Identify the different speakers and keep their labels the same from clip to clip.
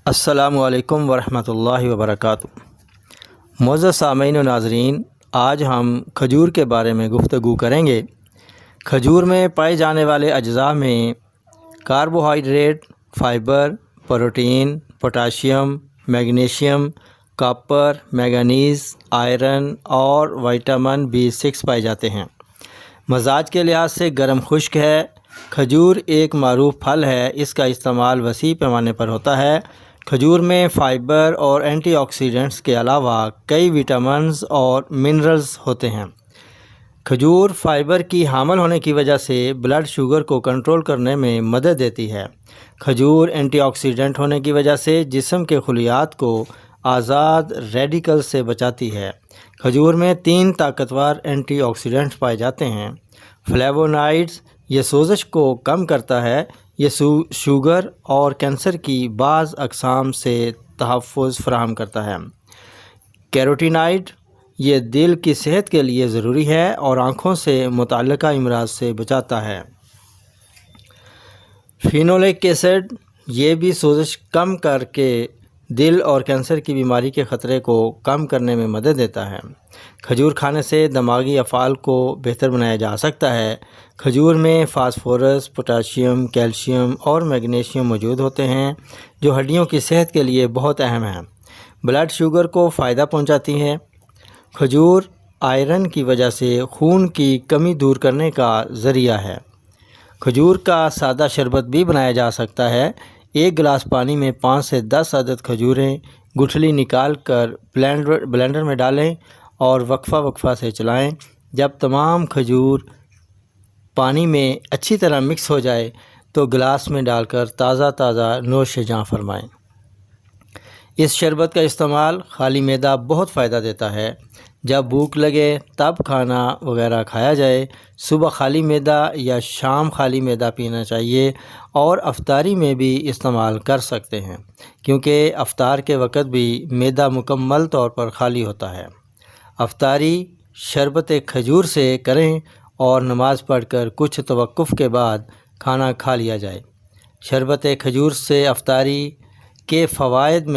Speaker 1: السلام علیکم ورحمۃ اللہ وبرکاتہ۔ معزز سامعین و ناظرین، آج ہم کھجور کے بارے میں گفتگو کریں گے۔ کھجور میں پائے جانے والے اجزاء میں carbohydrate, fibre, protein, potassium, magnesium, copper, manganese, iron اور وٹامن B6 پائے جاتے ہیں۔ مزاج کے لحاظ سے گرم خشک ہے۔ کھجور ایک معروف پھل ہے، اس کا استعمال وسیع پیمانے پر ہوتا ہے۔ کھجور میں فائبر اور اینٹی آکسیڈنٹس کے علاوہ کئی وٹامنز اور منرلز ہوتے ہیں۔ کھجور فائبر کی حامل ہونے کی وجہ سے بلڈ شوگر کو کنٹرول کرنے میں مدد دیتی ہے۔ کھجور اینٹی آکسیڈنٹ ہونے کی وجہ سے جسم کے خلیات کو آزاد ریڈیکل سے بچاتی ہے۔ کھجور میں 3 طاقتور اینٹی آکسیڈنٹس پائے جاتے ہیں۔ فلیوونائڈز، یہ سوزش کو کم کرتا ہے۔ یہ شوگر اور کینسر کی بعض اقسام سے تحفظ فراہم کرتا ہے۔ کیروٹینائڈ، یہ دل کی صحت کے لیے ضروری ہے اور آنکھوں سے متعلقہ امراض سے بچاتا ہے۔ فینولک ایسڈ، یہ بھی سوزش کم کر کے دل اور کینسر کی بیماری کے خطرے کو کم کرنے میں مدد دیتا ہے۔ کھجور کھانے سے دماغی افعال کو بہتر بنایا جا سکتا ہے۔ کھجور میں فاسفورس، پوٹاشیم، کیلشیم اور میگنیشیم موجود ہوتے ہیں جو ہڈیوں کی صحت کے لیے بہت اہم ہیں۔ بلڈ شوگر کو فائدہ پہنچاتی ہے۔ کھجور آئرن کی وجہ سے خون کی کمی دور کرنے کا ذریعہ ہے۔ کھجور کا سادہ شربت بھی بنایا جا سکتا ہے۔ 1 گلاس پانی میں 5 سے 10 عدد کھجوریں گٹھلی نکال کر بلینڈر میں ڈالیں اور وقفہ سے چلائیں۔ جب تمام کھجور پانی میں اچھی طرح مکس ہو جائے تو گلاس میں ڈال کر تازہ نوش جاں فرمائیں۔ اس شربت کا استعمال خالی معدہ بہت فائدہ دیتا ہے۔ جب بھوک لگے تب کھانا وغیرہ کھایا جائے۔ صبح خالی معدہ یا شام خالی معدہ پینا چاہیے اور افطاری میں بھی استعمال کر سکتے ہیں، کیونکہ افطار کے وقت بھی معدہ مکمل طور پر خالی ہوتا ہے۔ افطاری شربت کھجور سے کریں اور نماز پڑھ کر کچھ توقف کے بعد کھانا کھا لیا جائے۔ شربت کھجور سے افطاری کے فوائد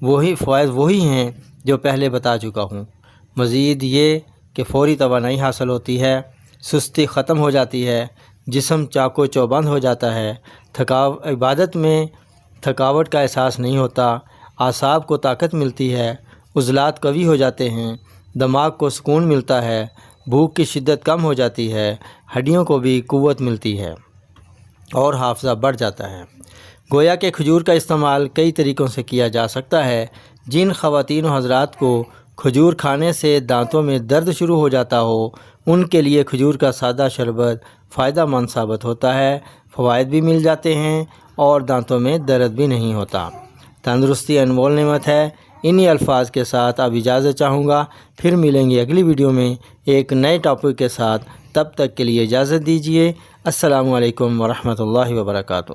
Speaker 1: وہی ہیں جو پہلے بتا چکا ہوں۔ مزید یہ کہ فوری توانائی حاصل ہوتی ہے، سستی ختم ہو جاتی ہے، جسم چاق و چوبند ہو جاتا ہے، عبادت میں تھکاوٹ کا احساس نہیں ہوتا، اعصاب کو طاقت ملتی ہے، عضلات قوی ہو جاتے ہیں، دماغ کو سکون ملتا ہے، بھوک کی شدت کم ہو جاتی ہے، ہڈیوں کو بھی قوت ملتی ہے اور حافظہ بڑھ جاتا ہے۔ گویا کہ کھجور کا استعمال کئی طریقوں سے کیا جا سکتا ہے۔ جن خواتین و حضرات کو کھجور کھانے سے دانتوں میں درد شروع ہو جاتا ہو، ان کے لیے کھجور کا سادہ شربت فائدہ مند ثابت ہوتا ہے۔ فوائد بھی مل جاتے ہیں اور دانتوں میں درد بھی نہیں ہوتا۔ تندرستی انمول نعمت ہے۔ انہی الفاظ کے ساتھ اب اجازت چاہوں گا، پھر ملیں گے اگلی ویڈیو میں ایک نئے ٹاپک کے ساتھ۔ تب تک کے لیے اجازت دیجیے۔ السلام علیکم ورحمۃ اللہ وبرکاتہ۔